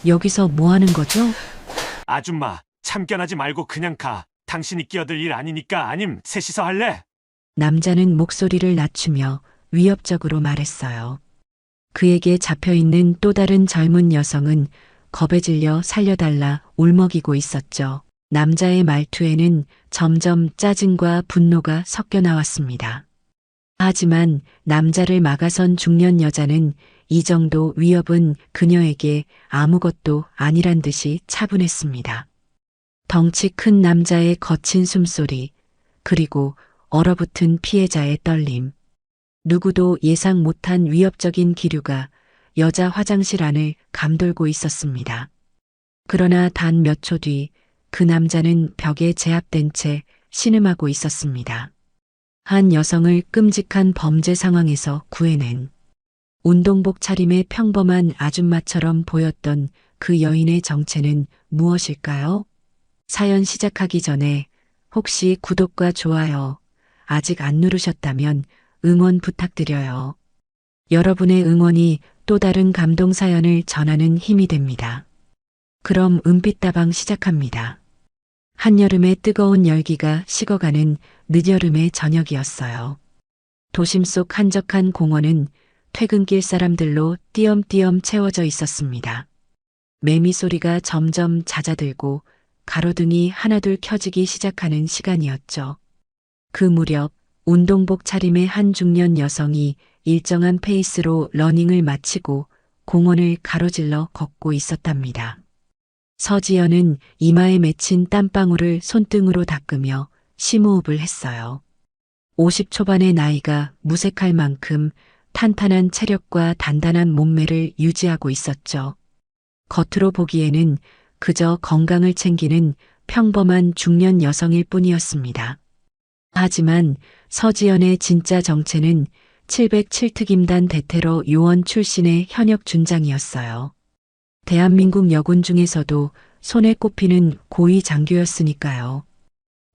여기서 뭐 하는 거죠? 아줌마, 참견하지 말고 그냥 가. 당신이 끼어들 일 아니니까. 아님 셋이서 할래? 남자는 목소리를 낮추며 위협적으로 말했어요. 그에게 잡혀있는 또 다른 젊은 여성은 겁에 질려 살려달라 울먹이고 있었죠. 남자의 말투에는 점점 짜증과 분노가 섞여 나왔습니다. 하지만 남자를 막아선 중년 여자는 이 정도 위협은 그녀에게 아무것도 아니란 듯이 차분했습니다. 덩치 큰 남자의 거친 숨소리, 그리고 얼어붙은 피해자의 떨림. 누구도 예상 못한 위협적인 기류가 여자 화장실 안을 감돌고 있었습니다. 그러나 단 몇 초 뒤 그 남자는 벽에 제압된 채 신음하고 있었습니다. 한 여성을 끔찍한 범죄 상황에서 구해낸 운동복 차림의 평범한 아줌마처럼 보였던 그 여인의 정체는 무엇일까요? 사연 시작하기 전에 혹시 구독과 좋아요 아직 안 누르셨다면 응원 부탁드려요. 여러분의 응원이 또 다른 감동 사연을 전하는 힘이 됩니다. 그럼 은빛다방 시작합니다. 한여름의 뜨거운 열기가 식어가는 늦여름의 저녁이었어요. 도심 속 한적한 공원은 퇴근길 사람들로 띄엄띄엄 채워져 있었습니다. 매미 소리가 점점 잦아들고 가로등이 하나둘 켜지기 시작하는 시간이었죠. 그 무렵 운동복 차림의 한 중년 여성이 일정한 페이스로 러닝을 마치고 공원을 가로질러 걷고 있었답니다. 서지연은 이마에 맺힌 땀방울을 손등으로 닦으며 심호흡을 했어요. 50 초반의 나이가 무색할 만큼 탄탄한 체력과 단단한 몸매를 유지하고 있었죠. 겉으로 보기에는 그저 건강을 챙기는 평범한 중년 여성일 뿐이었습니다. 하지만 서지연의 진짜 정체는 707특임단 대테러 요원 출신의 현역 준장이었어요. 대한민국 여군 중에서도 손에 꼽히는 고위 장교였으니까요.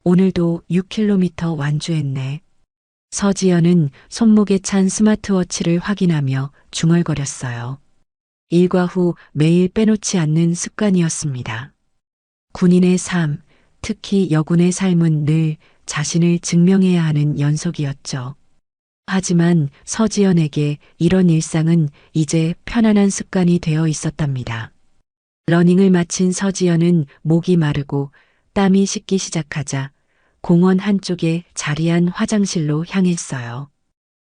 오늘도 6km 완주했네. 서지연은 손목에 찬 스마트워치를 확인하며 중얼거렸어요. 일과 후 매일 빼놓지 않는 습관이었습니다. 군인의 삶, 특히 여군의 삶은 늘 자신을 증명해야 하는 연속이었죠. 하지만 서지연에게 이런 일상은 이제 편안한 습관이 되어 있었답니다. 러닝을 마친 서지연은 목이 마르고 땀이 식기 시작하자 공원 한쪽에 자리한 화장실로 향했어요.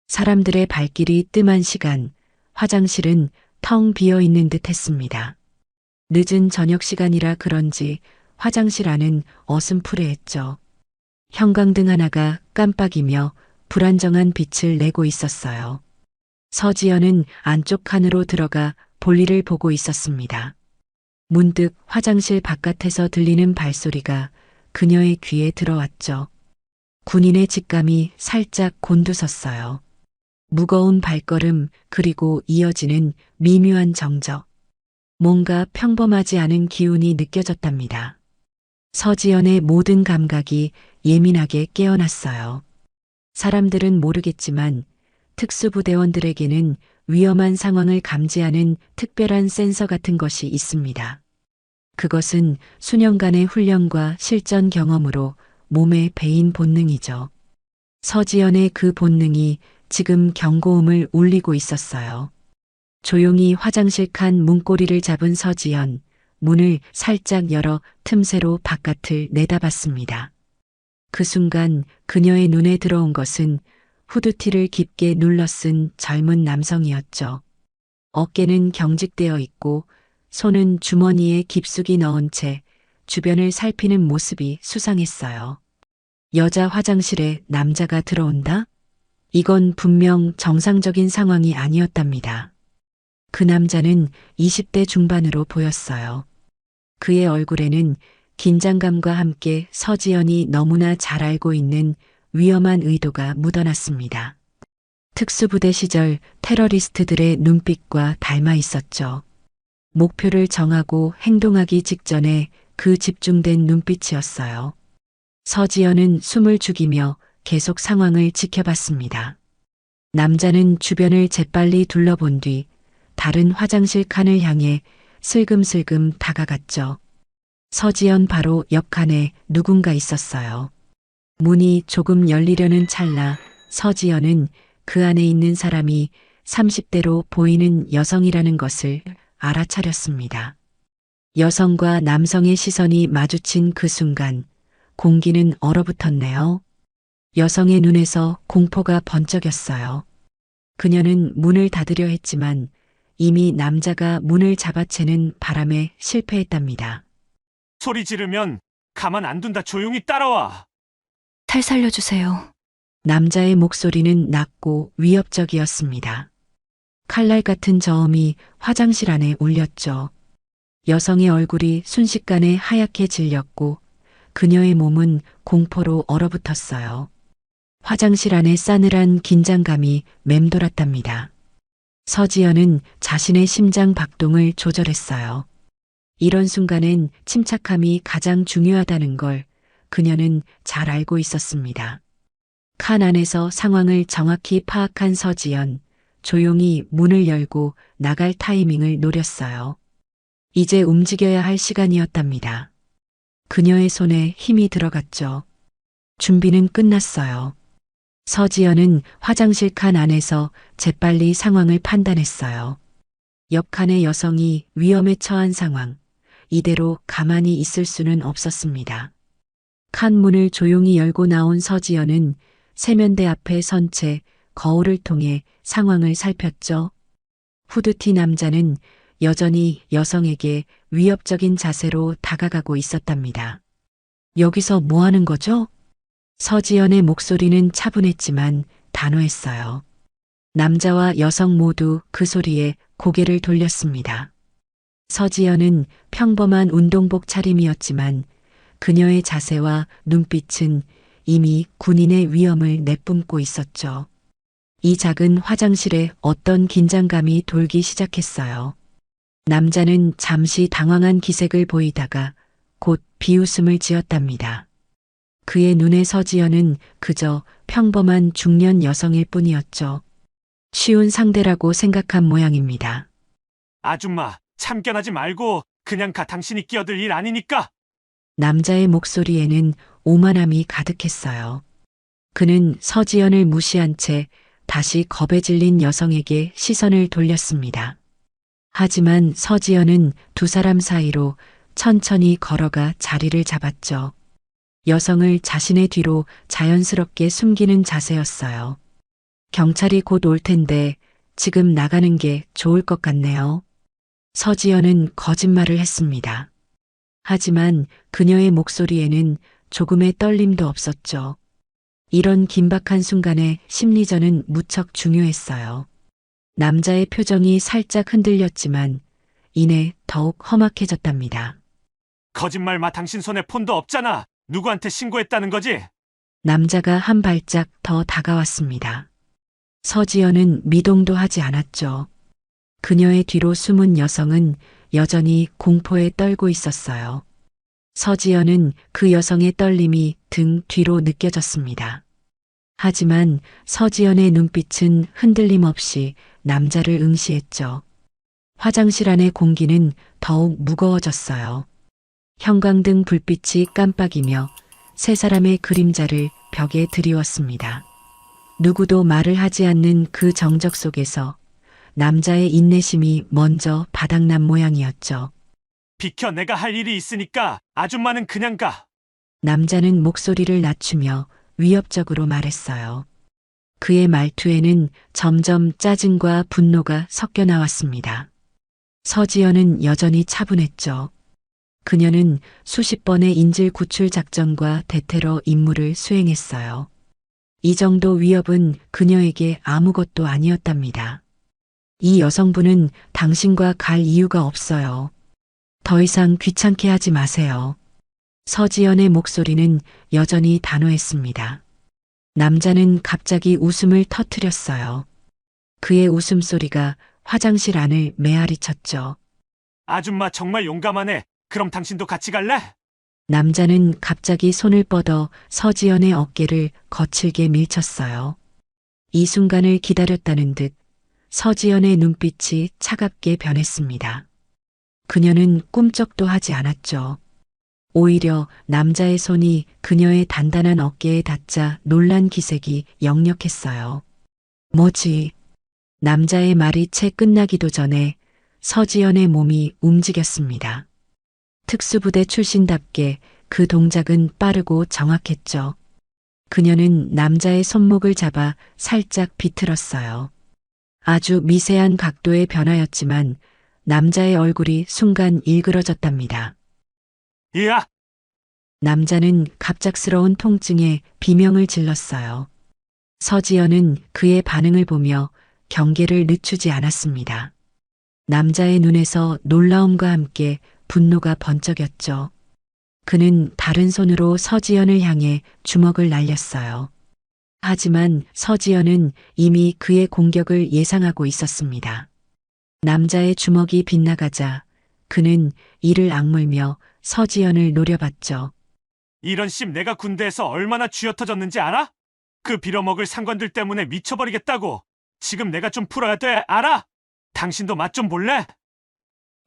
사람들의 발길이 뜸한 시간, 화장실은 텅 비어 있는 듯 했습니다. 늦은 저녁 시간이라 그런지 화장실 안은 어슴푸레했죠. 형광등 하나가 깜빡이며 불안정한 빛을 내고 있었어요. 서지연은 안쪽 칸으로 들어가 볼일을 보고 있었습니다. 문득 화장실 바깥에서 들리는 발소리가 그녀의 귀에 들어왔죠. 군인의 직감이 살짝 곤두섰어요. 무거운 발걸음 그리고 이어지는 미묘한 정적. 뭔가 평범하지 않은 기운이 느껴졌답니다. 서지연의 모든 감각이 예민하게 깨어났어요. 사람들은 모르겠지만 특수부대원들에게는 위험한 상황을 감지하는 특별한 센서 같은 것이 있습니다. 그것은 수년간의 훈련과 실전 경험으로 몸에 배인 본능이죠. 서지연의 그 본능이 지금 경고음을 울리고 있었어요. 조용히 화장실 칸 문고리를 잡은 서지연, 문을 살짝 열어 틈새로 바깥을 내다봤습니다. 그 순간 그녀의 눈에 들어온 것은 후드티를 깊게 눌러 쓴 젊은 남성이었죠. 어깨는 경직되어 있고 손은 주머니에 깊숙이 넣은 채 주변을 살피는 모습이 수상했어요. 여자 화장실에 남자가 들어온다? 이건 분명 정상적인 상황이 아니었답니다. 그 남자는 20대 중반으로 보였어요. 그의 얼굴에는 긴장감과 함께 서지연이 너무나 잘 알고 있는 위험한 의도가 묻어났습니다. 특수부대 시절 테러리스트들의 눈빛과 닮아 있었죠. 목표를 정하고 행동하기 직전에 그 집중된 눈빛이었어요. 서지연은 숨을 죽이며 계속 상황을 지켜봤습니다. 남자는 주변을 재빨리 둘러본 뒤 다른 화장실 칸을 향해 슬금슬금 다가갔죠. 서지연 바로 옆 칸에 누군가 있었어요. 문이 조금 열리려는 찰나 서지연은 그 안에 있는 사람이 30대로 보이는 여성이라는 것을 알아차렸습니다. 여성과 남성의 시선이 마주친 그 순간 공기는 얼어붙었네요. 여성의 눈에서 공포가 번쩍였어요. 그녀는 문을 닫으려 했지만 이미 남자가 문을 잡아채는 바람에 실패했답니다. 소리 지르면 가만 안 둔다. 조용히 따라와. 살 살려주세요. 남자의 목소리는 낮고 위협적이었습니다. 칼날 같은 저음이 화장실 안에 울렸죠. 여성의 얼굴이 순식간에 하얗게 질렸고 그녀의 몸은 공포로 얼어붙었어요. 화장실 안에 싸늘한 긴장감이 맴돌았답니다. 서지연은 자신의 심장 박동을 조절했어요. 이런 순간엔 침착함이 가장 중요하다는 걸 그녀는 잘 알고 있었습니다. 칸 안에서 상황을 정확히 파악한 서지연, 조용히 문을 열고 나갈 타이밍을 노렸어요. 이제 움직여야 할 시간이었답니다. 그녀의 손에 힘이 들어갔죠. 준비는 끝났어요. 서지연은 화장실 칸 안에서 재빨리 상황을 판단했어요. 옆 칸의 여성이 위험에 처한 상황, 이대로 가만히 있을 수는 없었습니다. 칸 문을 조용히 열고 나온 서지연은 세면대 앞에 선 채 거울을 통해 상황을 살폈죠. 후드티 남자는 여전히 여성에게 위협적인 자세로 다가가고 있었답니다. 여기서 뭐 하는 거죠? 서지연의 목소리는 차분했지만 단호했어요. 남자와 여성 모두 그 소리에 고개를 돌렸습니다. 서지연은 평범한 운동복 차림이었지만 그녀의 자세와 눈빛은 이미 군인의 위엄을 내뿜고 있었죠. 이 작은 화장실에 어떤 긴장감이 돌기 시작했어요. 남자는 잠시 당황한 기색을 보이다가 곧 비웃음을 지었답니다. 그의 눈에 서지연은 그저 평범한 중년 여성일 뿐이었죠. 쉬운 상대라고 생각한 모양입니다. 아줌마, 참견하지 말고 그냥 가. 당신이 끼어들 일 아니니까. 남자의 목소리에는 오만함이 가득했어요. 그는 서지연을 무시한 채 다시 겁에 질린 여성에게 시선을 돌렸습니다. 하지만 서지연은 두 사람 사이로 천천히 걸어가 자리를 잡았죠. 여성을 자신의 뒤로 자연스럽게 숨기는 자세였어요. 경찰이 곧 올 텐데 지금 나가는 게 좋을 것 같네요. 서지연은 거짓말을 했습니다. 하지만 그녀의 목소리에는 조금의 떨림도 없었죠. 이런 긴박한 순간에 심리전은 무척 중요했어요. 남자의 표정이 살짝 흔들렸지만 이내 더욱 험악해졌답니다. 거짓말 마. 당신 손에 폰도 없잖아. 누구한테 신고했다는 거지? 남자가 한 발짝 더 다가왔습니다. 서지연은 미동도 하지 않았죠. 그녀의 뒤로 숨은 여성은 여전히 공포에 떨고 있었어요. 서지연은 그 여성의 떨림이 등 뒤로 느껴졌습니다. 하지만 서지연의 눈빛은 흔들림 없이 남자를 응시했죠. 화장실 안의 공기는 더욱 무거워졌어요. 형광등 불빛이 깜빡이며 세 사람의 그림자를 벽에 드리웠습니다. 누구도 말을 하지 않는 그 정적 속에서 남자의 인내심이 먼저 바닥난 모양이었죠. 비켜. 내가 할 일이 있으니까 아줌마는 그냥 가. 남자는 목소리를 낮추며 위협적으로 말했어요. 그의 말투에는 점점 짜증과 분노가 섞여 나왔습니다. 서지연은 여전히 차분했죠. 그녀는 수십 번의 인질 구출 작전과 대테러 임무를 수행했어요. 이 정도 위협은 그녀에게 아무것도 아니었답니다. 이 여성분은 당신과 갈 이유가 없어요. 더 이상 귀찮게 하지 마세요. 서지연의 목소리는 여전히 단호했습니다. 남자는 갑자기 웃음을 터뜨렸어요. 그의 웃음소리가 화장실 안을 메아리 쳤죠. 아줌마 정말 용감하네. 그럼 당신도 같이 갈래? 남자는 갑자기 손을 뻗어 서지연의 어깨를 거칠게 밀쳤어요. 이 순간을 기다렸다는 듯 서지연의 눈빛이 차갑게 변했습니다. 그녀는 꿈쩍도 하지 않았죠. 오히려 남자의 손이 그녀의 단단한 어깨에 닿자 놀란 기색이 역력했어요. 뭐지? 남자의 말이 채 끝나기도 전에 서지연의 몸이 움직였습니다. 특수부대 출신답게 그 동작은 빠르고 정확했죠. 그녀는 남자의 손목을 잡아 살짝 비틀었어요. 아주 미세한 각도의 변화였지만 남자의 얼굴이 순간 일그러졌답니다. 이야! 남자는 갑작스러운 통증에 비명을 질렀어요. 서지연은 그의 반응을 보며 경계를 늦추지 않았습니다. 남자의 눈에서 놀라움과 함께 분노가 번쩍였죠. 그는 다른 손으로 서지연을 향해 주먹을 날렸어요. 하지만 서지연은 이미 그의 공격을 예상하고 있었습니다. 남자의 주먹이 빗나가자 그는 이를 악물며 서지연을 노려봤죠. 이런 씹 내가 군대에서 얼마나 쥐어터졌는지 알아? 그 빌어먹을 상관들 때문에 미쳐버리겠다고. 지금 내가 좀 풀어야 돼, 알아? 당신도 맛 좀 볼래?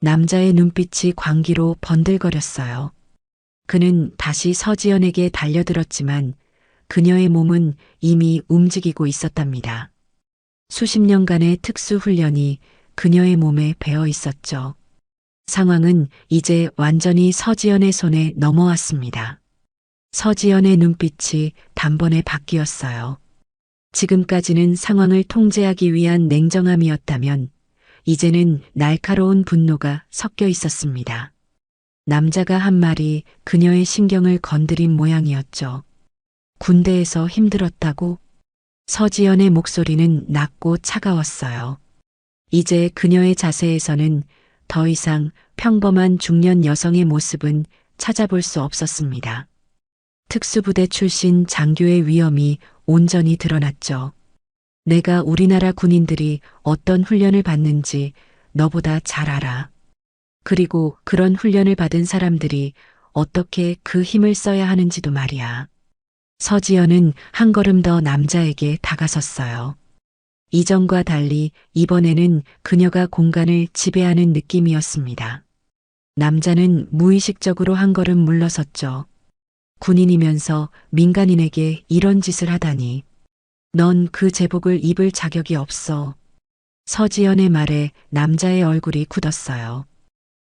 남자의 눈빛이 광기로 번들거렸어요. 그는 다시 서지연에게 달려들었지만 그녀의 몸은 이미 움직이고 있었답니다. 수십 년간의 특수훈련이 그녀의 몸에 배어 있었죠. 상황은 이제 완전히 서지연의 손에 넘어왔습니다. 서지연의 눈빛이 단번에 바뀌었어요. 지금까지는 상황을 통제하기 위한 냉정함이었다면 이제는 날카로운 분노가 섞여 있었습니다. 남자가 한 말이 그녀의 신경을 건드린 모양이었죠. 군대에서 힘들었다고? 서지연의 목소리는 낮고 차가웠어요. 이제 그녀의 자세에서는 더 이상 평범한 중년 여성의 모습은 찾아볼 수 없었습니다. 특수부대 출신 장교의 위엄이 온전히 드러났죠. 내가 우리나라 군인들이 어떤 훈련을 받는지 너보다 잘 알아. 그리고 그런 훈련을 받은 사람들이 어떻게 그 힘을 써야 하는지도 말이야. 서지연은 한 걸음 더 남자에게 다가섰어요. 이전과 달리 이번에는 그녀가 공간을 지배하는 느낌이었습니다. 남자는 무의식적으로 한 걸음 물러섰죠. 군인이면서 민간인에게 이런 짓을 하다니. 넌 그 제복을 입을 자격이 없어. 서지연의 말에 남자의 얼굴이 굳었어요.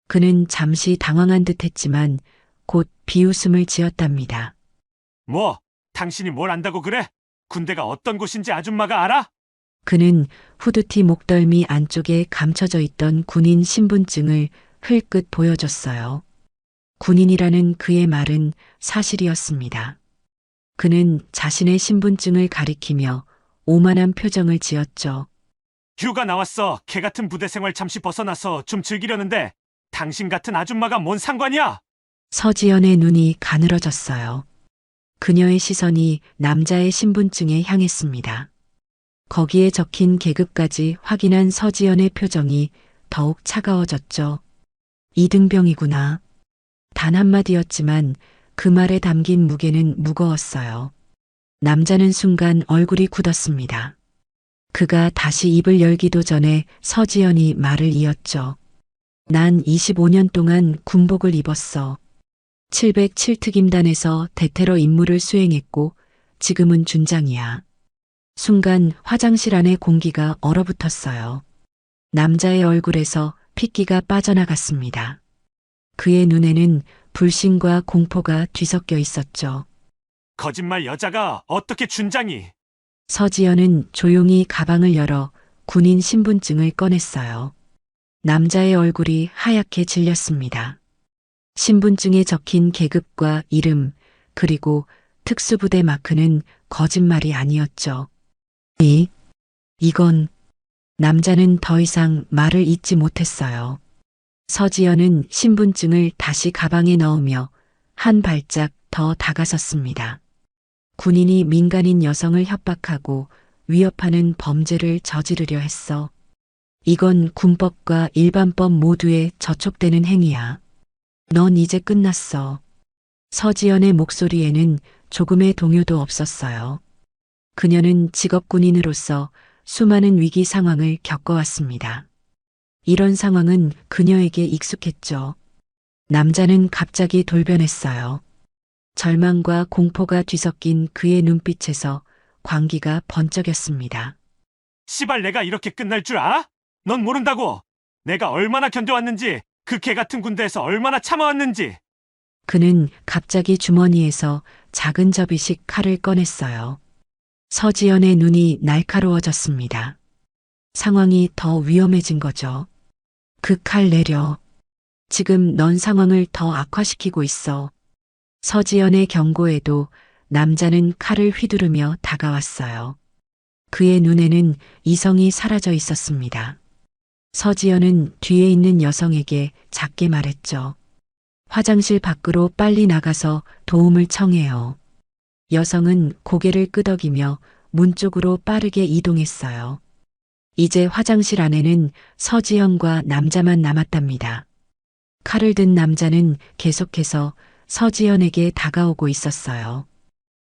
그는 잠시 당황한 듯 했지만 곧 비웃음을 지었답니다. 뭐, 당신이 뭘 안다고 그래? 군대가 어떤 곳인지 아줌마가 알아? 그는 후드티 목덜미 안쪽에 감춰져 있던 군인 신분증을 흘끗 보여줬어요. 군인이라는 그의 말은 사실이었습니다. 그는 자신의 신분증을 가리키며 오만한 표정을 지었죠. 휴가 나왔어. 개 같은 부대 생활 잠시 벗어나서 좀 즐기려는데 당신 같은 아줌마가 뭔 상관이야? 서지연의 눈이 가늘어졌어요. 그녀의 시선이 남자의 신분증에 향했습니다. 거기에 적힌 계급까지 확인한 서지연의 표정이 더욱 차가워졌죠. 이등병이구나. 단 한마디였지만 그 말에 담긴 무게는 무거웠어요. 남자는 순간 얼굴이 굳었습니다. 그가 다시 입을 열기도 전에 서지연이 말을 이었죠. 난 25년 동안 군복을 입었어. 707특임단에서 대테러 임무를 수행했고 지금은 준장이야. 순간 화장실 안의 공기가 얼어붙었어요. 남자의 얼굴에서 핏기가 빠져나갔습니다. 그의 눈에는 불신과 공포가 뒤섞여 있었죠. 거짓말 여자가 어떻게 준장이? 서지연은 조용히 가방을 열어 군인 신분증을 꺼냈어요. 남자의 얼굴이 하얗게 질렸습니다. 신분증에 적힌 계급과 이름, 그리고 특수부대 마크는 거짓말이 아니었죠. 이건 남자는 더 이상 말을 잇지 못했어요. 서지연은 신분증을 다시 가방에 넣으며 한 발짝 더 다가섰습니다. 군인이 민간인 여성을 협박하고 위협하는 범죄를 저지르려 했어. 이건 군법과 일반법 모두에 저촉되는 행위야. 넌 이제 끝났어. 서지연의 목소리에는 조금의 동요도 없었어요. 그녀는 직업 군인으로서 수많은 위기 상황을 겪어왔습니다. 이런 상황은 그녀에게 익숙했죠. 남자는 갑자기 돌변했어요. 절망과 공포가 뒤섞인 그의 눈빛에서 광기가 번쩍였습니다. 시발 내가 이렇게 끝날 줄 알아? 넌 모른다고. 내가 얼마나 견뎌왔는지, 그 개 같은 군대에서 얼마나 참아왔는지. 그는 갑자기 주머니에서 작은 접이식 칼을 꺼냈어요. 서지연의 눈이 날카로워졌습니다. 상황이 더 위험해진 거죠. 그 칼 내려. 지금 넌 상황을 더 악화시키고 있어. 서지연의 경고에도 남자는 칼을 휘두르며 다가왔어요. 그의 눈에는 이성이 사라져 있었습니다. 서지연은 뒤에 있는 여성에게 작게 말했죠. 화장실 밖으로 빨리 나가서 도움을 청해요. 여성은 고개를 끄덕이며 문 쪽으로 빠르게 이동했어요. 이제 화장실 안에는 서지연과 남자만 남았답니다. 칼을 든 남자는 계속해서 서지연에게 다가오고 있었어요.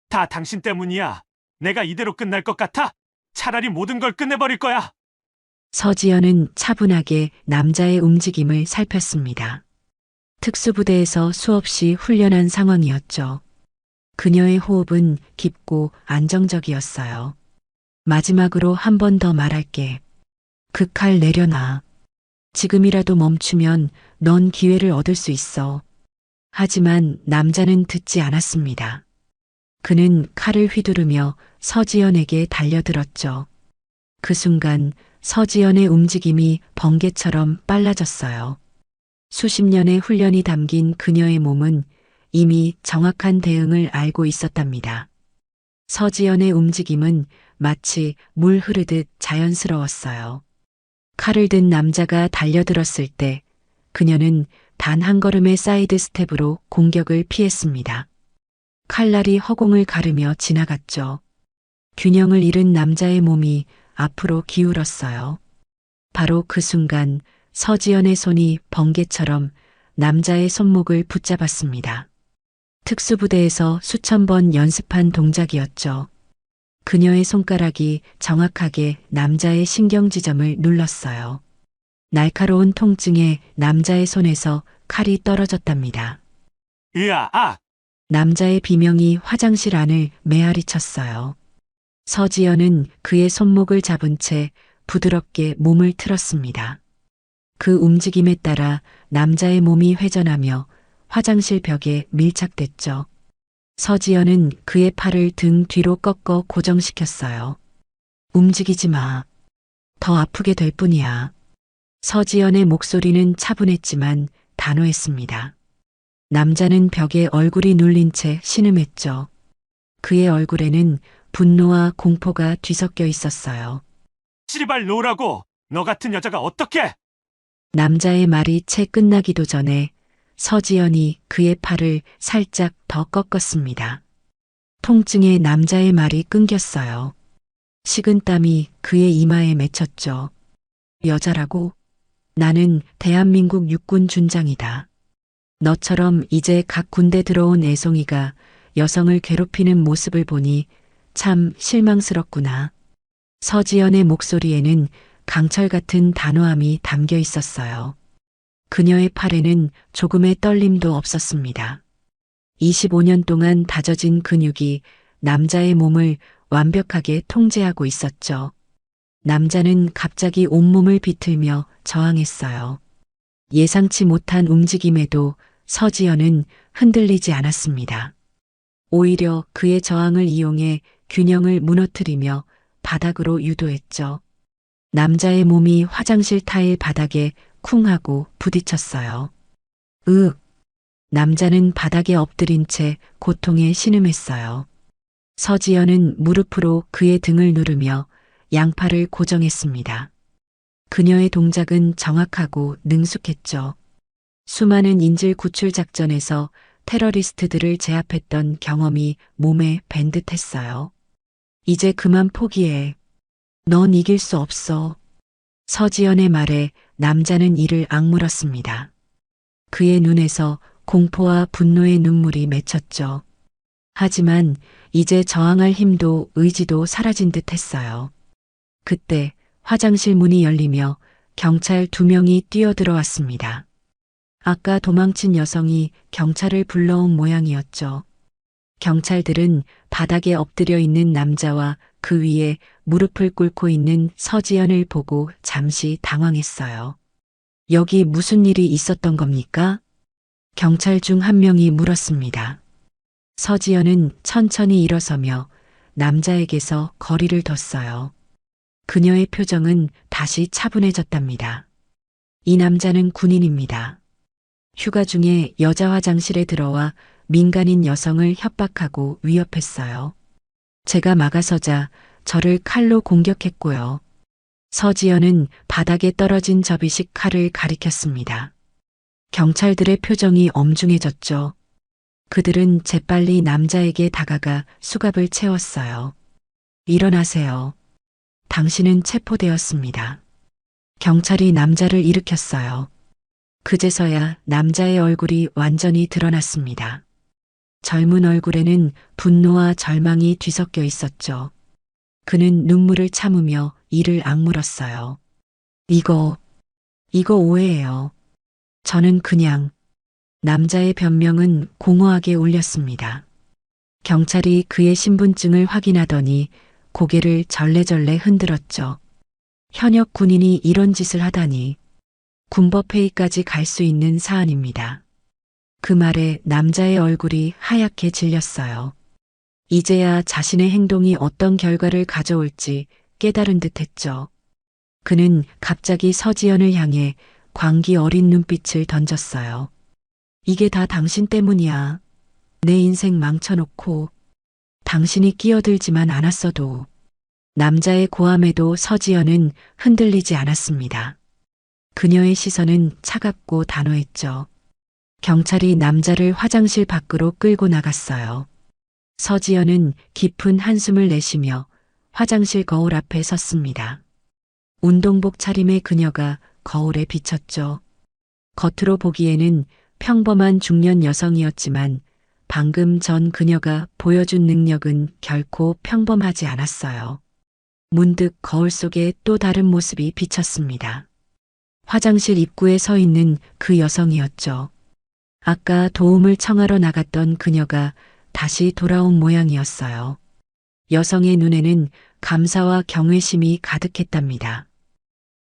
다 당신 때문이야. 내가 이대로 끝날 것 같아? 차라리 모든 걸 끝내버릴 거야. 서지연은 차분하게 남자의 움직임을 살폈습니다. 특수부대에서 수없이 훈련한 상황이었죠. 그녀의 호흡은 깊고 안정적이었어요. 마지막으로 한 번 더 말할게. 그 칼 내려놔. 지금이라도 멈추면 넌 기회를 얻을 수 있어. 하지만 남자는 듣지 않았습니다. 그는 칼을 휘두르며 서지연에게 달려들었죠. 그 순간 서지연의 움직임이 번개처럼 빨라졌어요. 수십 년의 훈련이 담긴 그녀의 몸은 이미 정확한 대응을 알고 있었답니다. 서지연의 움직임은 마치 물 흐르듯 자연스러웠어요. 칼을 든 남자가 달려들었을 때 그녀는 단 한 걸음의 사이드 스텝으로 공격을 피했습니다. 칼날이 허공을 가르며 지나갔죠. 균형을 잃은 남자의 몸이 앞으로 기울었어요. 바로 그 순간 서지연의 손이 번개처럼 남자의 손목을 붙잡았습니다. 특수부대에서 수천 번 연습한 동작이었죠. 그녀의 손가락이 정확하게 남자의 신경지점을 눌렀어요. 날카로운 통증에 남자의 손에서 칼이 떨어졌답니다. 으아, 아! 남자의 비명이 화장실 안을 메아리 쳤어요. 서지연은 그의 손목을 잡은 채 부드럽게 몸을 틀었습니다. 그 움직임에 따라 남자의 몸이 회전하며 화장실 벽에 밀착됐죠. 서지연은 그의 팔을 등 뒤로 꺾어 고정시켰어요. 움직이지 마. 더 아프게 될 뿐이야. 서지연의 목소리는 차분했지만 단호했습니다. 남자는 벽에 얼굴이 눌린 채 신음했죠. 그의 얼굴에는 분노와 공포가 뒤섞여 있었어요. 씨발 놓으라고! 너 같은 여자가 어떻게! 남자의 말이 채 끝나기도 전에 서지연이 그의 팔을 살짝 더 꺾었습니다. 통증에 남자의 말이 끊겼어요. 식은땀이 그의 이마에 맺혔죠. 여자라고? 나는 대한민국 육군 준장이다. 너처럼 이제 각 군대 들어온 애송이가 여성을 괴롭히는 모습을 보니 참 실망스럽구나. 서지연의 목소리에는 강철 같은 단호함이 담겨 있었어요. 그녀의 팔에는 조금의 떨림도 없었습니다. 25년 동안 다져진 근육이 남자의 몸을 완벽하게 통제하고 있었죠. 남자는 갑자기 온몸을 비틀며 저항했어요. 예상치 못한 움직임에도 서지연은 흔들리지 않았습니다. 오히려 그의 저항을 이용해 균형을 무너뜨리며 바닥으로 유도했죠. 남자의 몸이 화장실 타일 바닥에 쿵 하고 부딪혔어요. 으윽! 남자는 바닥에 엎드린 채 고통에 신음했어요. 서지연은 무릎으로 그의 등을 누르며 양팔을 고정했습니다. 그녀의 동작은 정확하고 능숙했죠. 수많은 인질 구출 작전에서 테러리스트들을 제압했던 경험이 몸에 밴 듯했어요. 이제 그만 포기해. 넌 이길 수 없어. 서지연의 말에 남자는 이를 악물었습니다. 그의 눈에서 공포와 분노의 눈물이 맺혔죠. 하지만 이제 저항할 힘도 의지도 사라진 듯 했어요. 그때 화장실 문이 열리며 경찰 2명이 뛰어들어왔습니다. 아까 도망친 여성이 경찰을 불러온 모양이었죠. 경찰들은 바닥에 엎드려 있는 남자와 그 위에 무릎을 꿇고 있는 서지연을 보고 잠시 당황했어요. 여기 무슨 일이 있었던 겁니까? 경찰 중 한 명이 물었습니다. 서지연은 천천히 일어서며 남자에게서 거리를 뒀어요. 그녀의 표정은 다시 차분해졌답니다. 이 남자는 군인입니다. 휴가 중에 여자 화장실에 들어와 민간인 여성을 협박하고 위협했어요. 제가 막아서자 저를 칼로 공격했고요. 서지연은 바닥에 떨어진 접이식 칼을 가리켰습니다. 경찰들의 표정이 엄중해졌죠. 그들은 재빨리 남자에게 다가가 수갑을 채웠어요. 일어나세요. 당신은 체포되었습니다. 경찰이 남자를 일으켰어요. 그제서야 남자의 얼굴이 완전히 드러났습니다. 젊은 얼굴에는 분노와 절망이 뒤섞여 있었죠. 그는 눈물을 참으며 이를 악물었어요. 이거 오해예요. 저는 그냥. 남자의 변명은 공허하게 울렸습니다. 경찰이 그의 신분증을 확인하더니 고개를 절레절레 흔들었죠. 현역 군인이 이런 짓을 하다니. 군법회의까지 갈 수 있는 사안입니다. 그 말에 남자의 얼굴이 하얗게 질렸어요. 이제야 자신의 행동이 어떤 결과를 가져올지 깨달은 듯했죠. 그는 갑자기 서지연을 향해 광기 어린 눈빛을 던졌어요. 이게 다 당신 때문이야. 내 인생 망쳐놓고 당신이 끼어들지만 않았어도. 남자의 고함에도 서지연은 흔들리지 않았습니다. 그녀의 시선은 차갑고 단호했죠. 경찰이 남자를 화장실 밖으로 끌고 나갔어요. 서지연은 깊은 한숨을 내쉬며 화장실 거울 앞에 섰습니다. 운동복 차림의 그녀가 거울에 비쳤죠. 겉으로 보기에는 평범한 중년 여성이었지만 방금 전 그녀가 보여준 능력은 결코 평범하지 않았어요. 문득 거울 속에 또 다른 모습이 비쳤습니다. 화장실 입구에 서 있는 그 여성이었죠. 아까 도움을 청하러 나갔던 그녀가 다시 돌아온 모양이었어요. 여성의 눈에는 감사와 경외심이 가득했답니다.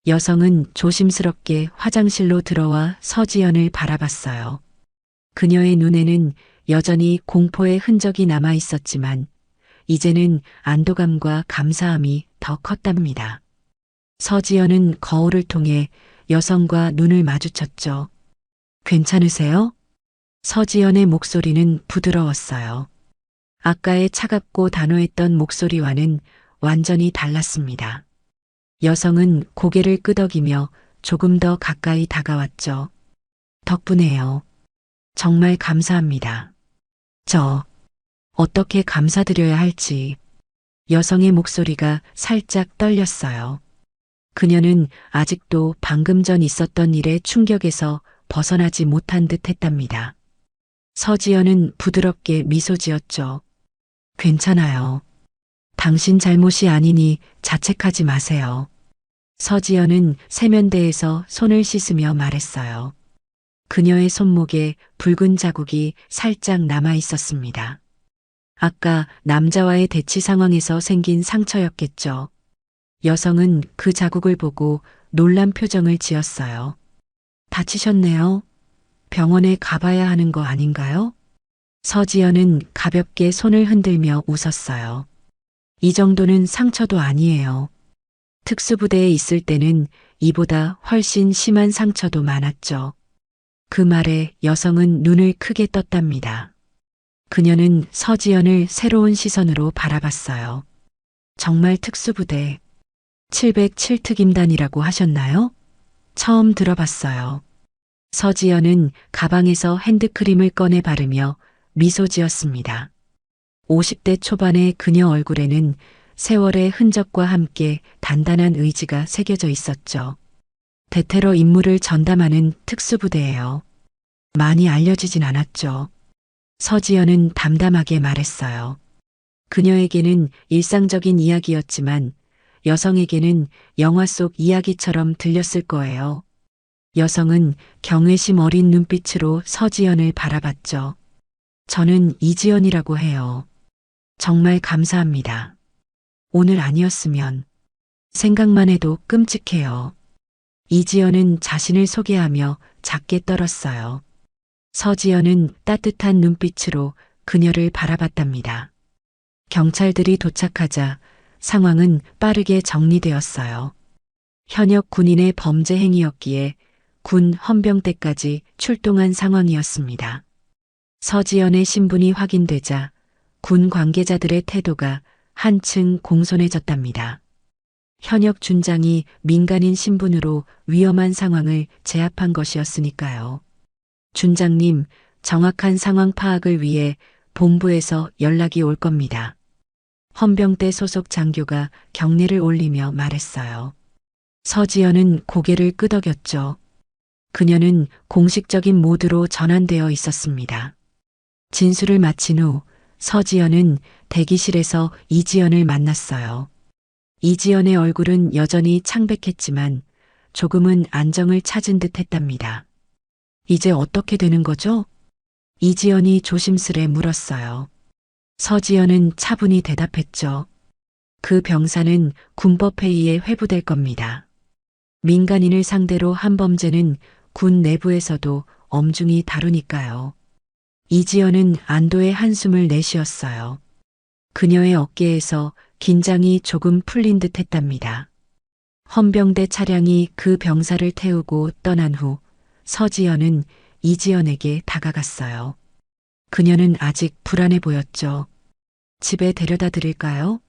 여성은 조심스럽게 화장실로 들어와 서지연을 바라봤어요. 그녀의 눈에는 여전히 공포의 흔적이 남아 있었지만 이제는 안도감과 감사함이 더 컸답니다. 서지연은 거울을 통해 여성과 눈을 마주쳤죠. 괜찮으세요? 서지연의 목소리는 부드러웠어요. 아까의 차갑고 단호했던 목소리와는 완전히 달랐습니다. 여성은 고개를 끄덕이며 조금 더 가까이 다가왔죠. 덕분에요. 정말 감사합니다. 저 어떻게 감사드려야 할지. 여성의 목소리가 살짝 떨렸어요. 그녀는 아직도 방금 전 있었던 일의 충격에서 벗어나지 못한 듯 했답니다. 서지연은 부드럽게 미소 지었죠. 괜찮아요. 당신 잘못이 아니니 자책하지 마세요. 서지연은 세면대에서 손을 씻으며 말했어요. 그녀의 손목에 붉은 자국이 살짝 남아 있었습니다. 아까 남자와의 대치 상황에서 생긴 상처였겠죠. 여성은 그 자국을 보고 놀란 표정을 지었어요. 다치셨네요. 병원에 가봐야 하는 거 아닌가요? 서지연은 가볍게 손을 흔들며 웃었어요. 이 정도는 상처도 아니에요. 특수부대에 있을 때는 이보다 훨씬 심한 상처도 많았죠. 그 말에 여성은 눈을 크게 떴답니다. 그녀는 서지연을 새로운 시선으로 바라봤어요. 정말 특수부대 707특임단이라고 하셨나요? 처음 들어봤어요. 서지연은 가방에서 핸드크림을 꺼내 바르며 미소 지었습니다. 50대 초반의 그녀 얼굴에는 세월의 흔적과 함께 단단한 의지가 새겨져 있었죠. 대테러 임무를 전담하는 특수부대예요. 많이 알려지진 않았죠. 서지연은 담담하게 말했어요. 그녀에게는 일상적인 이야기였지만 여성에게는 영화 속 이야기처럼 들렸을 거예요. 여성은 경외심 어린 눈빛으로 서지연을 바라봤죠. 저는 이지연이라고 해요. 정말 감사합니다. 오늘 아니었으면 생각만 해도 끔찍해요. 이지연은 자신을 소개하며 작게 떨었어요. 서지연은 따뜻한 눈빛으로 그녀를 바라봤답니다. 경찰들이 도착하자 상황은 빠르게 정리되었어요. 현역 군인의 범죄 행위였기에 군 헌병대까지 출동한 상황이었습니다. 서지연의 신분이 확인되자 군 관계자들의 태도가 한층 공손해졌답니다. 현역 준장이 민간인 신분으로 위험한 상황을 제압한 것이었으니까요. 준장님, 정확한 상황 파악을 위해 본부에서 연락이 올 겁니다. 헌병대 소속 장교가 경례를 올리며 말했어요. 서지연은 고개를 끄덕였죠. 그녀는 공식적인 모드로 전환되어 있었습니다. 진술을 마친 후 서지연은 대기실에서 이지연을 만났어요. 이지연의 얼굴은 여전히 창백했지만 조금은 안정을 찾은 듯 했답니다. 이제 어떻게 되는 거죠? 이지연이 조심스레 물었어요. 서지연은 차분히 대답했죠. 그 병사는 군법회의에 회부될 겁니다. 민간인을 상대로 한 범죄는 군 내부에서도 엄중히 다루니까요. 이지연은 안도의 한숨을 내쉬었어요. 그녀의 어깨에서 긴장이 조금 풀린 듯 했답니다. 헌병대 차량이 그 병사를 태우고 떠난 후 서지연은 이지연에게 다가갔어요. 그녀는 아직 불안해 보였죠. 집에 데려다 드릴까요?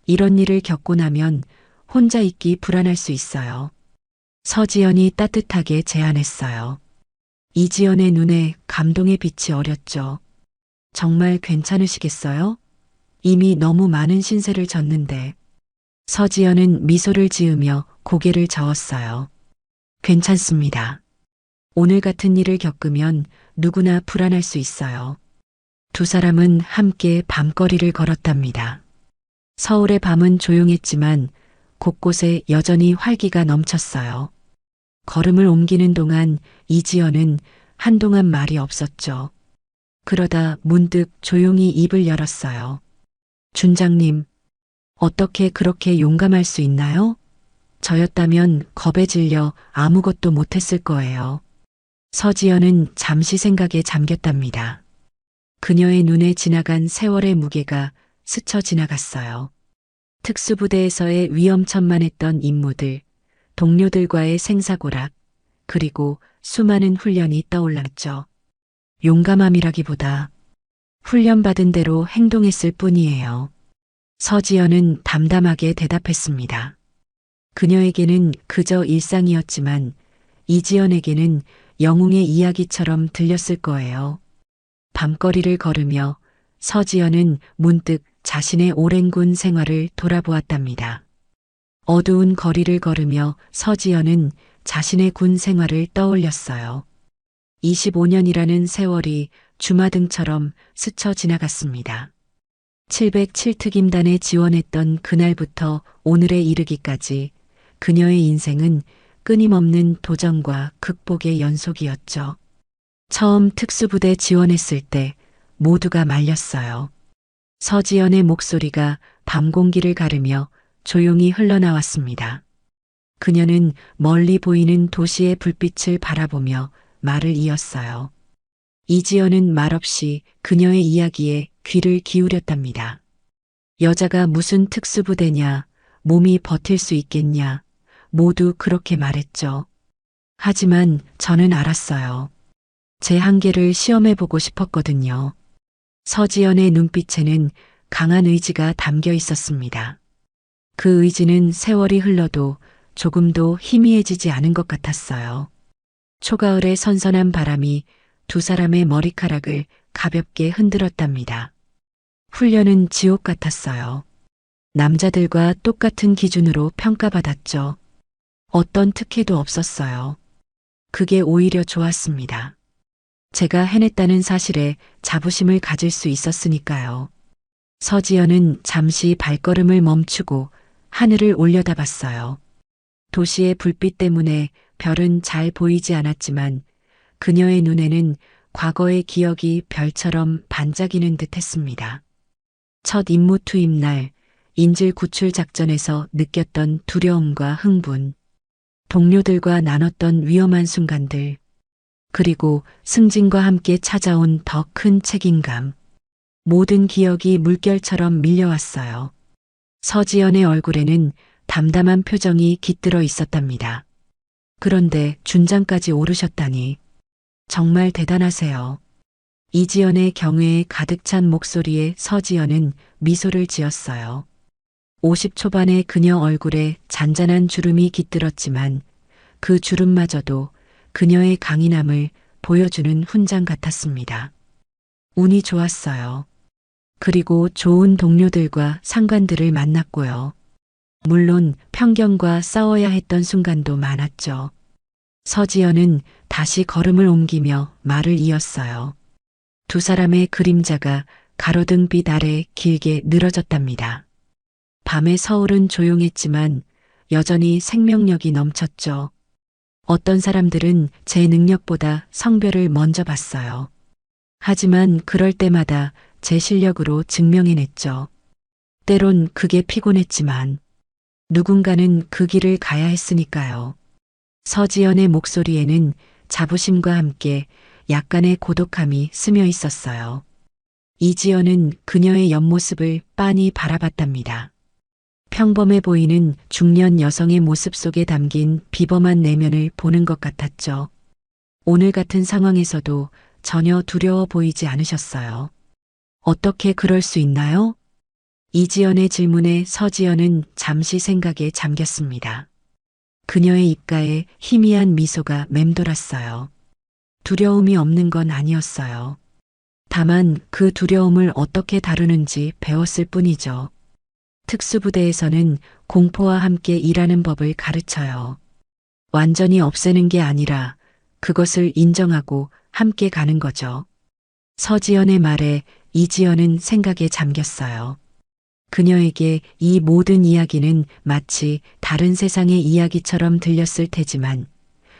이런 일을 겪고 나면 혼자 있기 불안할 수 있어요. 서지연이 따뜻하게 제안했어요. 이지연의 눈에 감동의 빛이 어렸죠. 정말 괜찮으시겠어요? 이미 너무 많은 신세를 졌는데. 서지연은 미소를 지으며 고개를 저었어요. 괜찮습니다. 오늘 같은 일을 겪으면 누구나 불안할 수 있어요. 두 사람은 함께 밤거리를 걸었답니다. 서울의 밤은 조용했지만 곳곳에 여전히 활기가 넘쳤어요. 걸음을 옮기는 동안 이지연은 한동안 말이 없었죠. 그러다 문득 조용히 입을 열었어요. 준장님, 어떻게 그렇게 용감할 수 있나요? 저였다면 겁에 질려 아무것도 못했을 거예요. 서지연은 잠시 생각에 잠겼답니다. 그녀의 눈에 지나간 세월의 무게가 스쳐 지나갔어요. 특수부대에서의 위험천만했던 임무들, 동료들과의 생사고락, 그리고 수많은 훈련이 떠올랐죠. 용감함이라기보다 훈련받은 대로 행동했을 뿐이에요. 서지연은 담담하게 대답했습니다. 그녀에게는 그저 일상이었지만 이지연에게는 영웅의 이야기처럼 들렸을 거예요. 밤거리를 걸으며 서지연은 문득 자신의 오랜 군 생활을 돌아보았답니다. 어두운 거리를 걸으며 서지연은 자신의 군 생활을 떠올렸어요. 25년이라는 세월이 주마등처럼 스쳐 지나갔습니다. 707특임단에 지원했던 그날부터 오늘에 이르기까지 그녀의 인생은 끊임없는 도전과 극복의 연속이었죠. 처음 특수부대 지원했을 때 모두가 말렸어요. 서지연의 목소리가 밤 공기를 가르며 조용히 흘러나왔습니다. 그녀는 멀리 보이는 도시의 불빛을 바라보며 말을 이었어요. 이지연은 말없이 그녀의 이야기에 귀를 기울였답니다. 여자가 무슨 특수부대냐, 몸이 버틸 수 있겠냐, 모두 그렇게 말했죠. 하지만 저는 알았어요. 제 한계를 시험해보고 싶었거든요. 서지연의 눈빛에는 강한 의지가 담겨 있었습니다. 그 의지는 세월이 흘러도 조금도 희미해지지 않은 것 같았어요. 초가을의 선선한 바람이 두 사람의 머리카락을 가볍게 흔들었답니다. 훈련은 지옥 같았어요. 남자들과 똑같은 기준으로 평가받았죠. 어떤 특혜도 없었어요. 그게 오히려 좋았습니다. 제가 해냈다는 사실에 자부심을 가질 수 있었으니까요. 서지연은 잠시 발걸음을 멈추고 하늘을 올려다봤어요. 도시의 불빛 때문에 별은 잘 보이지 않았지만 그녀의 눈에는 과거의 기억이 별처럼 반짝이는 듯 했습니다. 첫 임무 투입 날, 인질 구출 작전에서 느꼈던 두려움과 흥분, 동료들과 나눴던 위험한 순간들, 그리고 승진과 함께 찾아온 더 큰 책임감. 모든 기억이 물결처럼 밀려왔어요. 서지연의 얼굴에는 담담한 표정이 깃들어 있었답니다. 그런데 준장까지 오르셨다니. 정말 대단하세요. 이지연의 경외에 가득 찬 목소리에 서지연은 미소를 지었어요. 50 초반의 그녀 얼굴에 잔잔한 주름이 깃들었지만 그 주름마저도 그녀의 강인함을 보여주는 훈장 같았습니다. 운이 좋았어요. 그리고 좋은 동료들과 상관들을 만났고요. 물론 편견과 싸워야 했던 순간도 많았죠. 서지연은 다시 걸음을 옮기며 말을 이었어요. 두 사람의 그림자가 가로등빛 아래 길게 늘어졌답니다. 밤의 서울은 조용했지만 여전히 생명력이 넘쳤죠. 어떤 사람들은 제 능력보다 성별을 먼저 봤어요. 하지만 그럴 때마다 제 실력으로 증명해냈죠. 때론 그게 피곤했지만 누군가는 그 길을 가야 했으니까요. 서지연의 목소리에는 자부심과 함께 약간의 고독함이 스며 있었어요. 이지연은 그녀의 옆모습을 빤히 바라봤답니다. 평범해 보이는 중년 여성의 모습 속에 담긴 비범한 내면을 보는 것 같았죠. 오늘 같은 상황에서도 전혀 두려워 보이지 않으셨어요. 어떻게 그럴 수 있나요? 이지연의 질문에 서지연은 잠시 생각에 잠겼습니다. 그녀의 입가에 희미한 미소가 맴돌았어요. 두려움이 없는 건 아니었어요. 다만 그 두려움을 어떻게 다루는지 배웠을 뿐이죠. 특수부대에서는 공포와 함께 일하는 법을 가르쳐요. 완전히 없애는 게 아니라 그것을 인정하고 함께 가는 거죠. 서지연의 말에 이지연은 생각에 잠겼어요. 그녀에게 이 모든 이야기는 마치 다른 세상의 이야기처럼 들렸을 테지만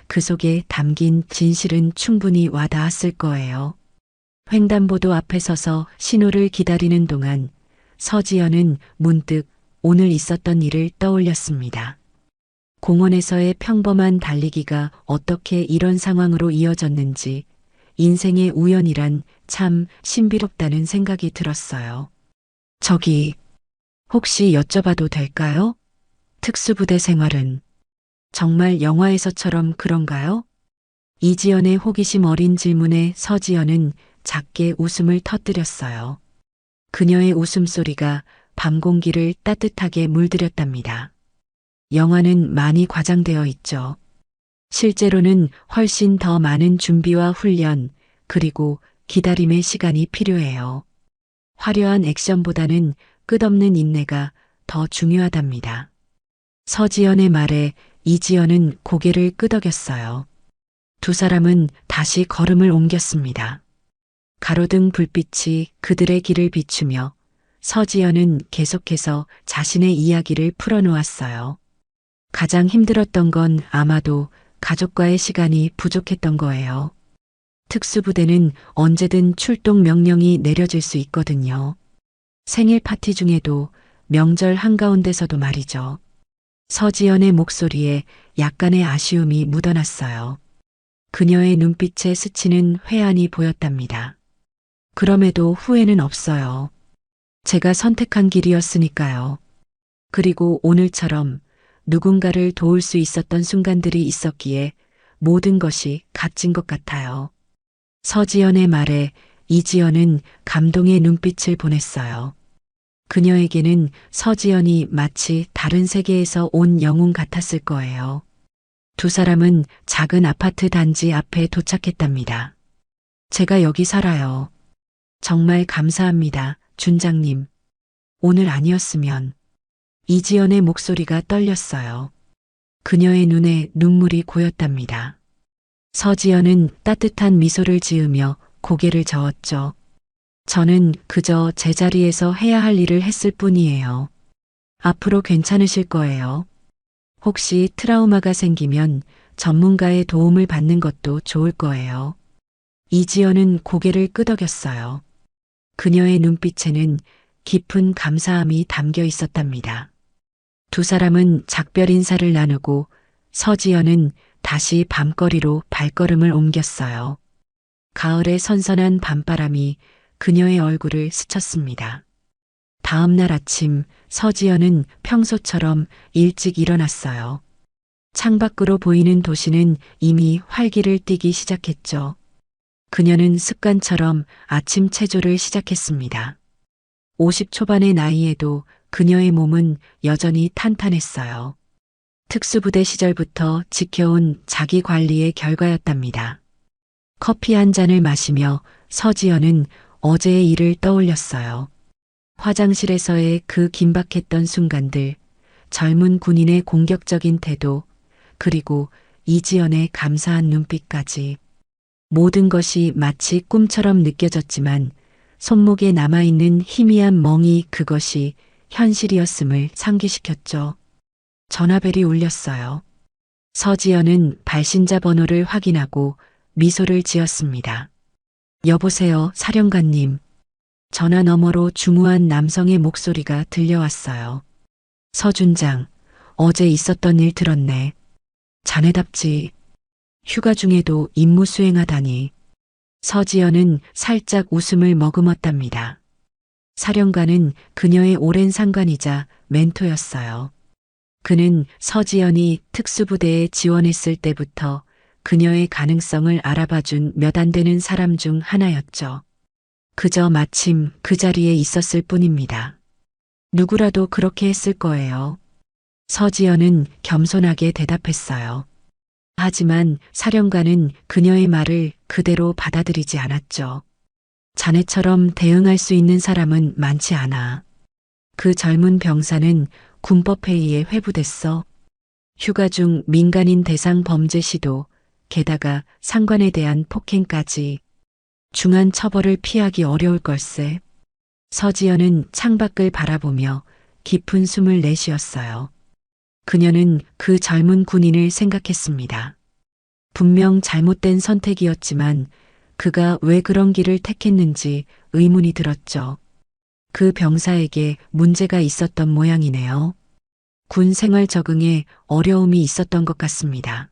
그 속에 담긴 진실은 충분히 와닿았을 거예요. 횡단보도 앞에 서서 신호를 기다리는 동안 서지연은 문득 오늘 있었던 일을 떠올렸습니다. 공원에서의 평범한 달리기가 어떻게 이런 상황으로 이어졌는지 인생의 우연이란 참 신비롭다는 생각이 들었어요. 저기, 혹시 여쭤봐도 될까요? 특수부대 생활은 정말 영화에서처럼 그런가요? 이지연의 호기심 어린 질문에 서지연은 작게 웃음을 터뜨렸어요. 그녀의 웃음소리가 밤 공기를 따뜻하게 물들였답니다. 영화는 많이 과장되어 있죠. 실제로는 훨씬 더 많은 준비와 훈련, 그리고 기다림의 시간이 필요해요. 화려한 액션보다는 끝없는 인내가 더 중요하답니다. 서지연의 말에 이지연은 고개를 끄덕였어요. 두 사람은 다시 걸음을 옮겼습니다. 가로등 불빛이 그들의 길을 비추며 서지연은 계속해서 자신의 이야기를 풀어놓았어요. 가장 힘들었던 건 아마도 가족과의 시간이 부족했던 거예요. 특수부대는 언제든 출동 명령이 내려질 수 있거든요. 생일 파티 중에도 명절 한가운데서도 말이죠. 서지연의 목소리에 약간의 아쉬움이 묻어났어요. 그녀의 눈빛에 스치는 회한이 보였답니다. 그럼에도 후회는 없어요. 제가 선택한 길이었으니까요. 그리고 오늘처럼 누군가를 도울 수 있었던 순간들이 있었기에 모든 것이 값진 것 같아요. 서지연의 말에 이지연은 감동의 눈빛을 보냈어요. 그녀에게는 서지연이 마치 다른 세계에서 온 영웅 같았을 거예요. 두 사람은 작은 아파트 단지 앞에 도착했답니다. 제가 여기 살아요. 정말 감사합니다, 준장님. 오늘 아니었으면. 이지연의 목소리가 떨렸어요. 그녀의 눈에 눈물이 고였답니다. 서지연은 따뜻한 미소를 지으며 고개를 저었죠. 저는 그저 제자리에서 해야 할 일을 했을 뿐이에요. 앞으로 괜찮으실 거예요. 혹시 트라우마가 생기면 전문가의 도움을 받는 것도 좋을 거예요. 이지연은 고개를 끄덕였어요. 그녀의 눈빛에는 깊은 감사함이 담겨 있었답니다. 두 사람은 작별 인사를 나누고 서지연은 다시 밤거리로 발걸음을 옮겼어요. 가을의 선선한 밤바람이 그녀의 얼굴을 스쳤습니다. 다음 날 아침 서지연은 평소처럼 일찍 일어났어요. 창밖으로 보이는 도시는 이미 활기를 띠기 시작했죠. 그녀는 습관처럼 아침 체조를 시작했습니다. 50 초반의 나이에도 그녀의 몸은 여전히 탄탄했어요. 특수부대 시절부터 지켜온 자기 관리의 결과였답니다. 커피 한 잔을 마시며 서지연은 어제의 일을 떠올렸어요. 화장실에서의 그 긴박했던 순간들, 젊은 군인의 공격적인 태도, 그리고 이지연의 감사한 눈빛까지. 모든 것이 마치 꿈처럼 느껴졌지만 손목에 남아있는 희미한 멍이 그것이 현실이었음을 상기시켰죠. 전화벨이 울렸어요. 서지연은 발신자 번호를 확인하고 미소를 지었습니다. 여보세요, 사령관님. 전화 너머로 중후한 남성의 목소리가 들려왔어요. 서준장, 어제 있었던 일 들었네. 자네답지. 휴가 중에도 임무 수행하다니. 서지연은 살짝 웃음을 머금었답니다. 사령관은 그녀의 오랜 상관이자 멘토였어요. 그는 서지연이 특수부대에 지원했을 때부터 그녀의 가능성을 알아봐준 몇 안 되는 사람 중 하나였죠. 그저 마침 그 자리에 있었을 뿐입니다. 누구라도 그렇게 했을 거예요. 서지연은 겸손하게 대답했어요. 하지만 사령관은 그녀의 말을 그대로 받아들이지 않았죠. 자네처럼 대응할 수 있는 사람은 많지 않아. 그 젊은 병사는 군법회의에 회부됐어. 휴가 중 민간인 대상 범죄 시도, 게다가 상관에 대한 폭행까지. 중한 처벌을 피하기 어려울 걸세. 서지연은 창밖을 바라보며 깊은 숨을 내쉬었어요. 그녀는 그 젊은 군인을 생각했습니다. 분명 잘못된 선택이었지만 그가 왜 그런 길을 택했는지 의문이 들었죠. 그 병사에게 문제가 있었던 모양이네요. 군 생활 적응에 어려움이 있었던 것 같습니다.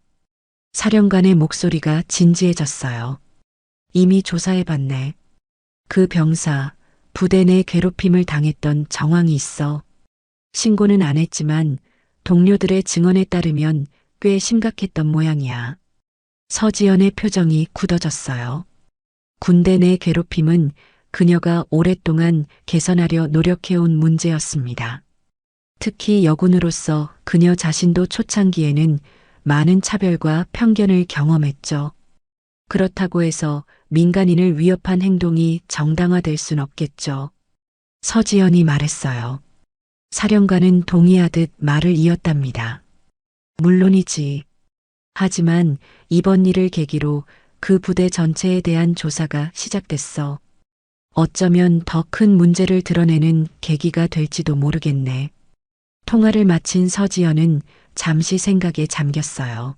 사령관의 목소리가 진지해졌어요. 이미 조사해봤네. 그 병사, 부대 내 괴롭힘을 당했던 정황이 있어. 신고는 안 했지만 동료들의 증언에 따르면 꽤 심각했던 모양이야. 서지연의 표정이 굳어졌어요. 군대 내 괴롭힘은 그녀가 오랫동안 개선하려 노력해온 문제였습니다. 특히 여군으로서 그녀 자신도 초창기에는 많은 차별과 편견을 경험했죠. 그렇다고 해서 민간인을 위협한 행동이 정당화될 순 없겠죠. 서지연이 말했어요. 사령관은 동의하듯 말을 이었답니다. 물론이지. 하지만 이번 일을 계기로 그 부대 전체에 대한 조사가 시작됐어. 어쩌면 더 큰 문제를 드러내는 계기가 될지도 모르겠네. 통화를 마친 서지연은 잠시 생각에 잠겼어요.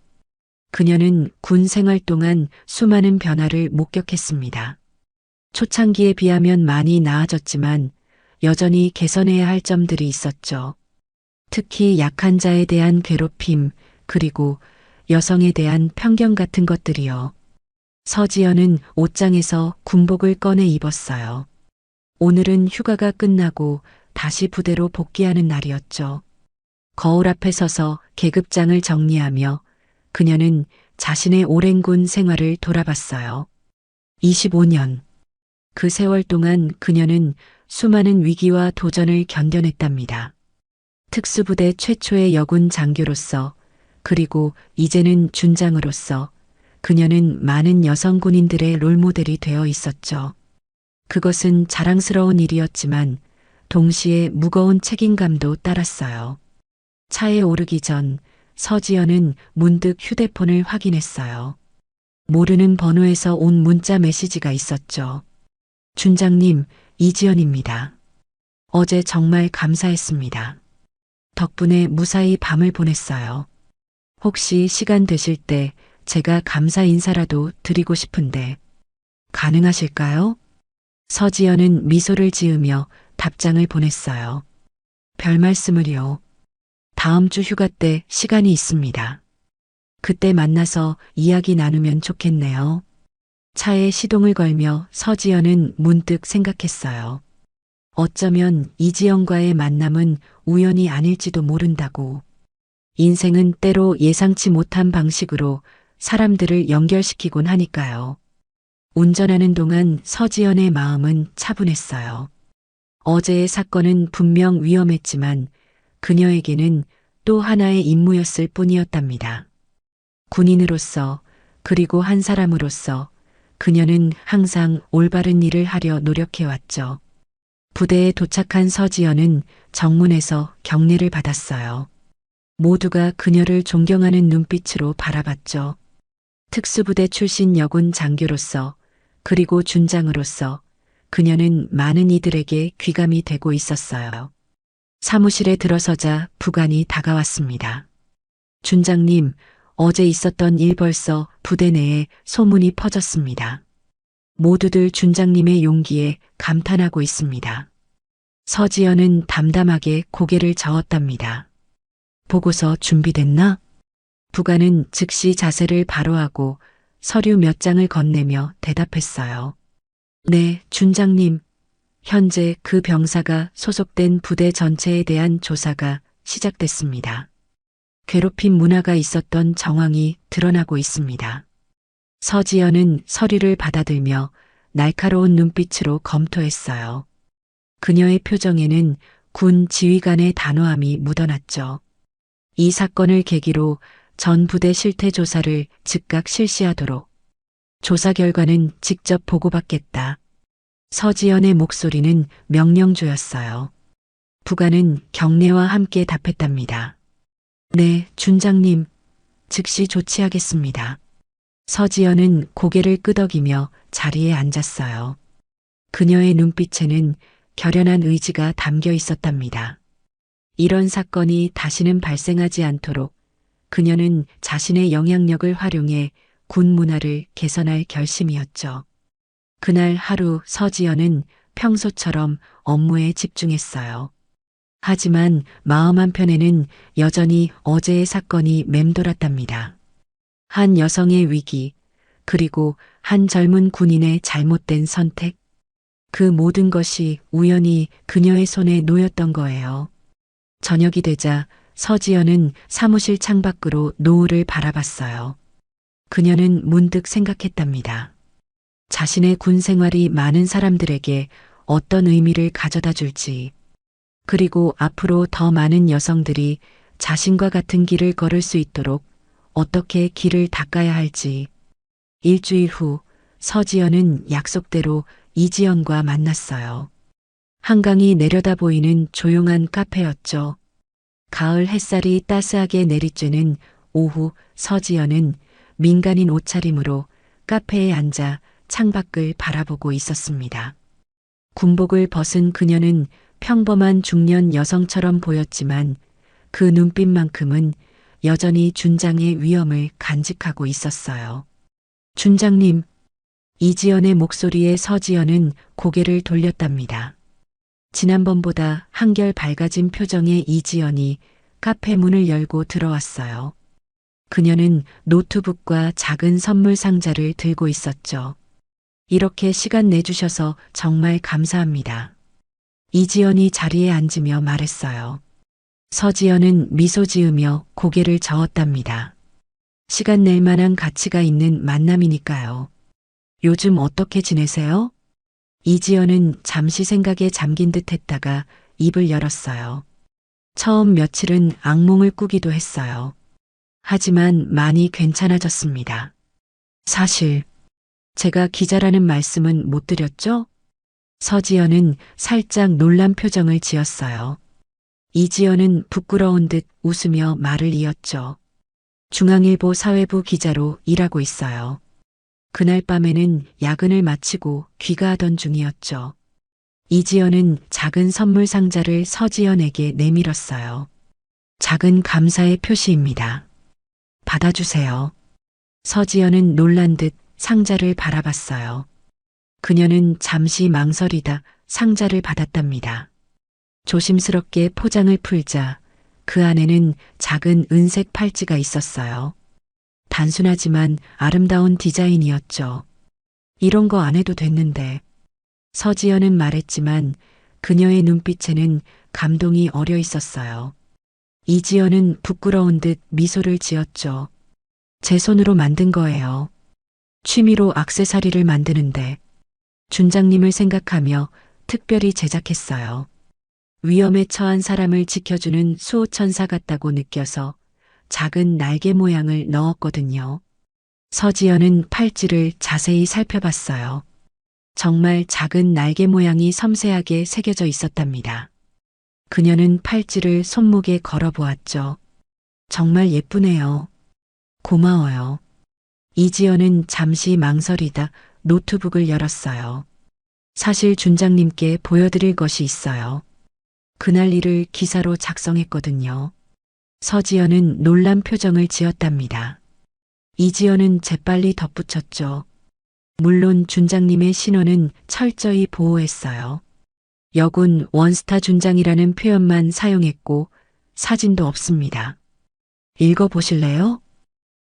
그녀는 군 생활 동안 수많은 변화를 목격했습니다. 초창기에 비하면 많이 나아졌지만 여전히 개선해야 할 점들이 있었죠. 특히 약한 자에 대한 괴롭힘, 그리고 여성에 대한 편견 같은 것들이요. 서지연은 옷장에서 군복을 꺼내 입었어요. 오늘은 휴가가 끝나고 다시 부대로 복귀하는 날이었죠. 거울 앞에 서서 계급장을 정리하며 그녀는 자신의 오랜 군 생활을 돌아봤어요. 25년. 그 세월 동안 그녀는 수많은 위기와 도전을 견뎌냈답니다. 특수부대 최초의 여군 장교로서, 그리고 이제는 준장으로서 그녀는 많은 여성 군인들의 롤모델이 되어 있었죠. 그것은 자랑스러운 일이었지만 동시에 무거운 책임감도 따랐어요. 차에 오르기 전 서지연은 문득 휴대폰을 확인했어요. 모르는 번호에서 온 문자 메시지가 있었죠. 준장님, 이지연입니다. 어제 정말 감사했습니다. 덕분에 무사히 밤을 보냈어요. 혹시 시간 되실 때 제가 감사 인사라도 드리고 싶은데 가능하실까요? 서지연은 미소를 지으며 답장을 보냈어요. 별 말씀을요. 다음 주 휴가 때 시간이 있습니다. 그때 만나서 이야기 나누면 좋겠네요. 차에 시동을 걸며 서지연은 문득 생각했어요. 어쩌면 이지연과의 만남은 우연이 아닐지도 모른다고. 인생은 때로 예상치 못한 방식으로 사람들을 연결시키곤 하니까요. 운전하는 동안 서지연의 마음은 차분했어요. 어제의 사건은 분명 위험했지만 그녀에게는 또 하나의 임무였을 뿐이었답니다. 군인으로서 그리고 한 사람으로서 그녀는 항상 올바른 일을 하려 노력해왔죠. 부대에 도착한 서지연은 정문에서 격려를 받았어요. 모두가 그녀를 존경하는 눈빛으로 바라봤죠. 특수부대 출신 여군 장교로서 그리고 준장으로서 그녀는 많은 이들에게 귀감이 되고 있었어요. 사무실에 들어서자 부관이 다가왔습니다. 준장님, 어제 있었던 일 벌써 부대 내에 소문이 퍼졌습니다. 모두들 준장님의 용기에 감탄하고 있습니다. 서지연은 담담하게 고개를 저었답니다. 보고서 준비됐나? 부관은 즉시 자세를 바로하고 서류 몇 장을 건네며 대답했어요. 네, 준장님. 현재 그 병사가 소속된 부대 전체에 대한 조사가 시작됐습니다. 괴롭힘 문화가 있었던 정황이 드러나고 있습니다. 서지연은 서류를 받아들며 날카로운 눈빛으로 검토했어요. 그녀의 표정에는 군 지휘관의 단호함이 묻어났죠. 이 사건을 계기로 전 부대 실태 조사를 즉각 실시하도록. 조사 결과는 직접 보고받겠다. 서지연의 목소리는 명령조였어요. 부관은 경례와 함께 답했답니다. 네, 준장님. 즉시 조치하겠습니다. 서지연은 고개를 끄덕이며 자리에 앉았어요. 그녀의 눈빛에는 결연한 의지가 담겨 있었답니다. 이런 사건이 다시는 발생하지 않도록 그녀는 자신의 영향력을 활용해 군 문화를 개선할 결심이었죠. 그날 하루 서지연은 평소처럼 업무에 집중했어요. 하지만 마음 한편에는 여전히 어제의 사건이 맴돌았답니다. 한 여성의 위기, 그리고 한 젊은 군인의 잘못된 선택. 그 모든 것이 우연히 그녀의 손에 놓였던 거예요. 저녁이 되자 서지연은 사무실 창밖으로 노을을 바라봤어요. 그녀는 문득 생각했답니다. 자신의 군 생활이 많은 사람들에게 어떤 의미를 가져다 줄지, 그리고 앞으로 더 많은 여성들이 자신과 같은 길을 걸을 수 있도록 어떻게 길을 닦아야 할지. 일주일 후 서지연은 약속대로 이지연과 만났어요. 한강이 내려다 보이는 조용한 카페였죠. 가을 햇살이 따스하게 내리쬐는 오후 서지연은 민간인 옷차림으로 카페에 앉아 창밖을 바라보고 있었습니다. 군복을 벗은 그녀는 평범한 중년 여성처럼 보였지만 그 눈빛만큼은 여전히 준장의 위엄을 간직하고 있었어요. 준장님, 이지연의 목소리에 서지연은 고개를 돌렸답니다. 지난번보다 한결 밝아진 표정의 이지연이 카페 문을 열고 들어왔어요. 그녀는 노트북과 작은 선물 상자를 들고 있었죠. 이렇게 시간 내주셔서 정말 감사합니다. 이지연이 자리에 앉으며 말했어요. 서지연은 미소 지으며 고개를 저었답니다. 시간 낼 만한 가치가 있는 만남이니까요. 요즘 어떻게 지내세요? 이지연은 잠시 생각에 잠긴 듯 했다가 입을 열었어요. 처음 며칠은 악몽을 꾸기도 했어요. 하지만 많이 괜찮아졌습니다. 사실 제가 기자라는 말씀은 못 드렸죠? 서지연은 살짝 놀란 표정을 지었어요. 이지연은 부끄러운 듯 웃으며 말을 이었죠. 중앙일보 사회부 기자로 일하고 있어요. 그날 밤에는 야근을 마치고 귀가하던 중이었죠. 이지연은 작은 선물 상자를 서지연에게 내밀었어요. 작은 감사의 표시입니다. 받아주세요. 서지연은 놀란 듯 상자를 바라봤어요. 그녀는 잠시 망설이다 상자를 받았답니다. 조심스럽게 포장을 풀자 그 안에는 작은 은색 팔찌가 있었어요. 단순하지만 아름다운 디자인이었죠. 이런 거 안 해도 됐는데. 서지연은 말했지만 그녀의 눈빛에는 감동이 어려 있었어요. 이지연은 부끄러운 듯 미소를 지었죠. 제 손으로 만든 거예요. 취미로 액세서리를 만드는데 준장님을 생각하며 특별히 제작했어요. 위험에 처한 사람을 지켜주는 수호천사 같다고 느껴서 작은 날개 모양을 넣었거든요. 서지연은 팔찌를 자세히 살펴봤어요. 정말 작은 날개 모양이 섬세하게 새겨져 있었답니다. 그녀는 팔찌를 손목에 걸어 보았죠. 정말 예쁘네요. 고마워요. 이지연은 잠시 망설이다 노트북을 열었어요. 사실 준장님께 보여드릴 것이 있어요. 그날 일을 기사로 작성했거든요. 서지연은 놀란 표정을 지었답니다. 이지연은 재빨리 덧붙였죠. 물론 준장님의 신원은 철저히 보호했어요. 역은 원스타 준장이라는 표현만 사용했고 사진도 없습니다. 읽어보실래요?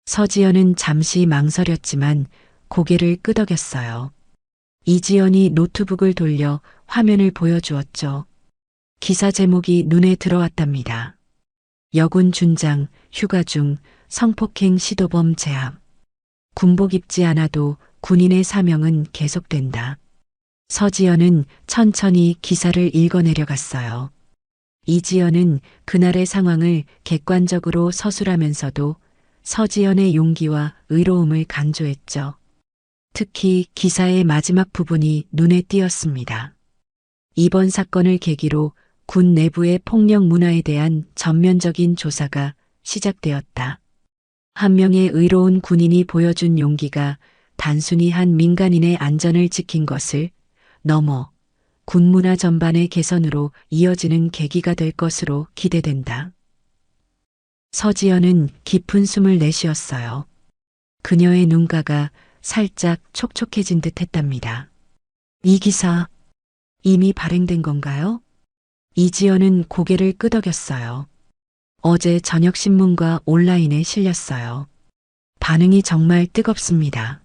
서지연은 잠시 망설였지만 고개를 끄덕였어요. 이지연이 노트북을 돌려 화면을 보여주었죠. 기사 제목이 눈에 들어왔답니다. 여군 준장, 휴가 중, 성폭행 시도범 제압. 군복 입지 않아도 군인의 사명은 계속된다. 서지연은 천천히 기사를 읽어내려갔어요. 이지연은 그날의 상황을 객관적으로 서술하면서도 서지연의 용기와 의로움을 강조했죠. 특히 기사의 마지막 부분이 눈에 띄었습니다. 이번 사건을 계기로 군 내부의 폭력 문화에 대한 전면적인 조사가 시작되었다. 한 명의 의로운 군인이 보여준 용기가 단순히 한 민간인의 안전을 지킨 것을 넘어 군 문화 전반의 개선으로 이어지는 계기가 될 것으로 기대된다. 서지연은 깊은 숨을 내쉬었어요. 그녀의 눈가가 살짝 촉촉해진 듯 했답니다. 이 기사 이미 발행된 건가요? 이지연은 고개를 끄덕였어요. 어제 저녁 신문과 온라인에 실렸어요. 반응이 정말 뜨겁습니다.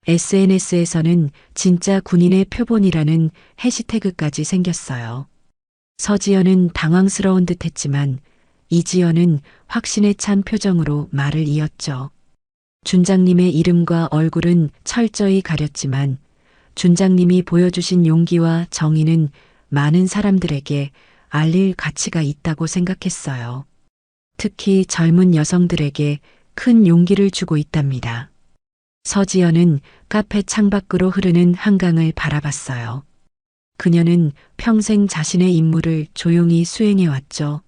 SNS에서는 진짜 군인의 표본이라는 해시태그까지 생겼어요. 서지연은 당황스러운 듯 했지만 이지연은 확신에 찬 표정으로 말을 이었죠. 준장님의 이름과 얼굴은 철저히 가렸지만 준장님이 보여주신 용기와 정의는 많은 사람들에게 알릴 가치가 있다고 생각했어요. 특히 젊은 여성들에게 큰 용기를 주고 있답니다. 서지연은 카페 창밖으로 흐르는 한강을 바라봤어요. 그녀는 평생 자신의 임무를 조용히 수행해왔죠.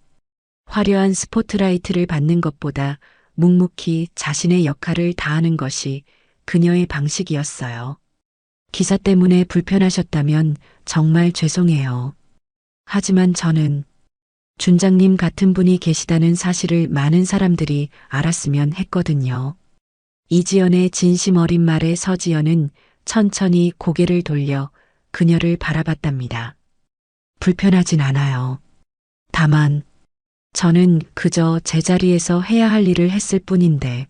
화려한 스포트라이트를 받는 것보다 묵묵히 자신의 역할을 다하는 것이 그녀의 방식이었어요. 기사 때문에 불편하셨다면 정말 죄송해요. 하지만 저는 준장님 같은 분이 계시다는 사실을 많은 사람들이 알았으면 했거든요. 이지연의 진심 어린 말에 서지연은 천천히 고개를 돌려 그녀를 바라봤답니다. 불편하진 않아요. 다만 저는 그저 제자리에서 해야 할 일을 했을 뿐인데.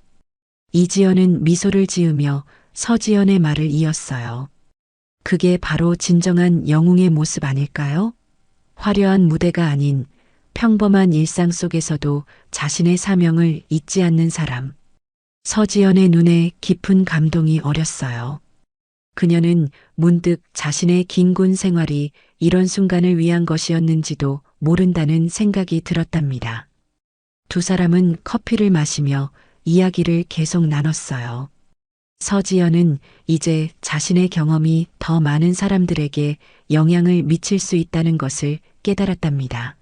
이지연은 미소를 지으며 서지연의 말을 이었어요. 그게 바로 진정한 영웅의 모습 아닐까요? 화려한 무대가 아닌 평범한 일상 속에서도 자신의 사명을 잊지 않는 사람. 서지연의 눈에 깊은 감동이 어렸어요. 그녀는 문득 자신의 긴 군 생활이 이런 순간을 위한 것이었는지도 모른다는 생각이 들었답니다. 두 사람은 커피를 마시며 이야기를 계속 나눴어요. 서지연은 이제 자신의 경험이 더 많은 사람들에게 영향을 미칠 수 있다는 것을 깨달았답니다.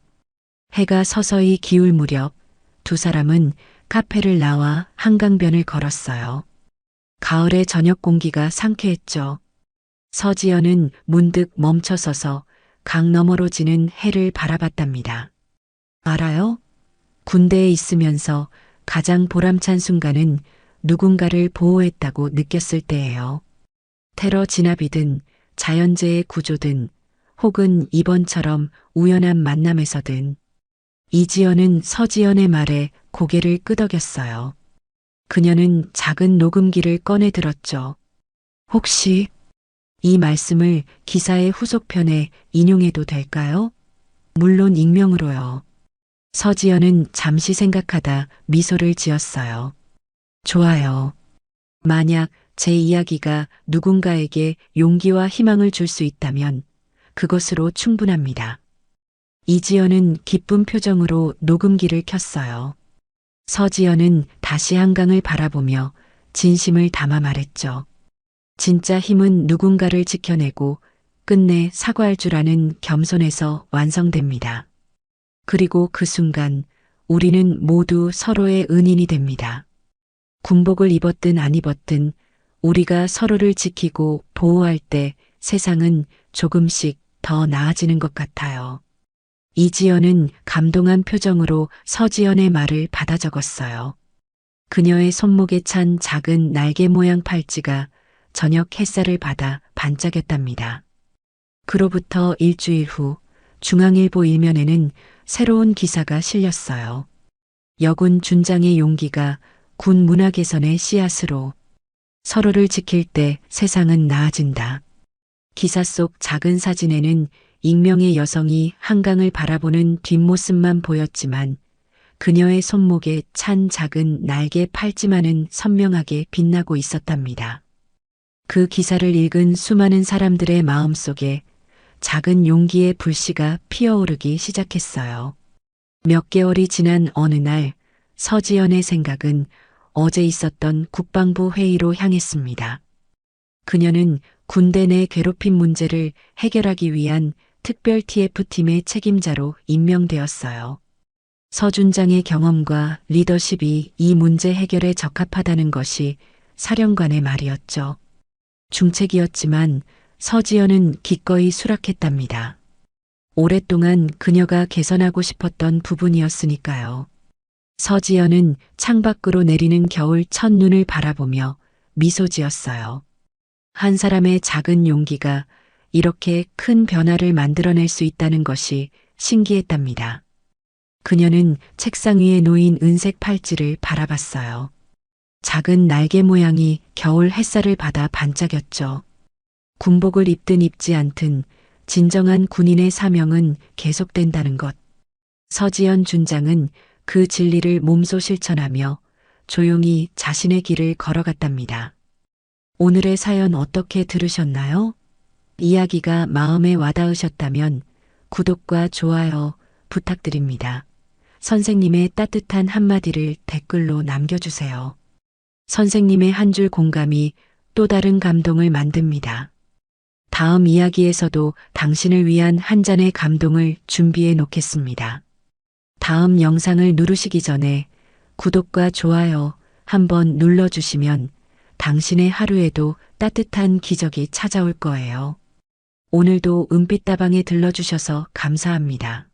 해가 서서히 기울 무렵 두 사람은 카페를 나와 한강변을 걸었어요. 가을의 저녁 공기가 상쾌했죠. 서지연은 문득 멈춰서서 강 너머로 지는 해를 바라봤답니다. 알아요? 군대에 있으면서 가장 보람찬 순간은 누군가를 보호했다고 느꼈을 때예요. 테러 진압이든 자연재해 구조든 혹은 이번처럼 우연한 만남에서든 이지연은 서지연의 말에 고개를 끄덕였어요. 그녀는 작은 녹음기를 꺼내 들었죠. 혹시 이 말씀을 기사의 후속편에 인용해도 될까요? 물론 익명으로요. 서지연은 잠시 생각하다 미소를 지었어요. 좋아요. 만약 제 이야기가 누군가에게 용기와 희망을 줄 수 있다면 그것으로 충분합니다. 이지연은 기쁜 표정으로 녹음기를 켰어요. 서지연은 다시 한강을 바라보며 진심을 담아 말했죠. 진짜 힘은 누군가를 지켜내고 끝내 사과할 줄 아는 겸손에서 완성됩니다. 그리고 그 순간 우리는 모두 서로의 은인이 됩니다. 군복을 입었든 안 입었든 우리가 서로를 지키고 보호할 때 세상은 조금씩 더 나아지는 것 같아요. 이지연은 감동한 표정으로 서지연의 말을 받아 적었어요. 그녀의 손목에 찬 작은 날개 모양 팔찌가 저녁 햇살을 받아 반짝였답니다. 그로부터 일주일 후 중앙일보 일면에는 새로운 기사가 실렸어요. 여군 준장의 용기가 군 문화 개선의 씨앗으로 서로를 지킬 때 세상은 나아진다. 기사 속 작은 사진에는 익명의 여성이 한강을 바라보는 뒷모습만 보였지만 그녀의 손목에 찬 작은 날개 팔찌만은 선명하게 빛나고 있었답니다. 그 기사를 읽은 수많은 사람들의 마음속에 작은 용기의 불씨가 피어오르기 시작했어요. 몇 개월이 지난 어느 날 서지연의 생각은 어제 있었던 국방부 회의로 향했습니다. 그녀는 군대 내 괴롭힘 문제를 해결하기 위한 특별 TF팀의 책임자로 임명되었어요. 서 준장의 경험과 리더십이 이 문제 해결에 적합하다는 것이 사령관의 말이었죠. 중책이었지만 서지연은 기꺼이 수락했답니다. 오랫동안 그녀가 개선하고 싶었던 부분이었으니까요. 서지연은 창밖으로 내리는 겨울 첫눈을 바라보며 미소 지었어요. 한 사람의 작은 용기가 이렇게 큰 변화를 만들어낼 수 있다는 것이 신기했답니다. 그녀는 책상 위에 놓인 은색 팔찌를 바라봤어요. 작은 날개 모양이 겨울 햇살을 받아 반짝였죠. 군복을 입든 입지 않든 진정한 군인의 사명은 계속된다는 것. 서지연 준장은 그 진리를 몸소 실천하며 조용히 자신의 길을 걸어갔답니다. 오늘의 사연 어떻게 들으셨나요? 이야기가 마음에 와닿으셨다면 구독과 좋아요 부탁드립니다. 선생님의 따뜻한 한마디를 댓글로 남겨주세요. 선생님의 한 줄 공감이 또 다른 감동을 만듭니다. 다음 이야기에서도 당신을 위한 한 잔의 감동을 준비해 놓겠습니다. 다음 영상을 누르시기 전에 구독과 좋아요 한번 눌러주시면 당신의 하루에도 따뜻한 기적이 찾아올 거예요. 오늘도 은빛다방에 들러주셔서 감사합니다.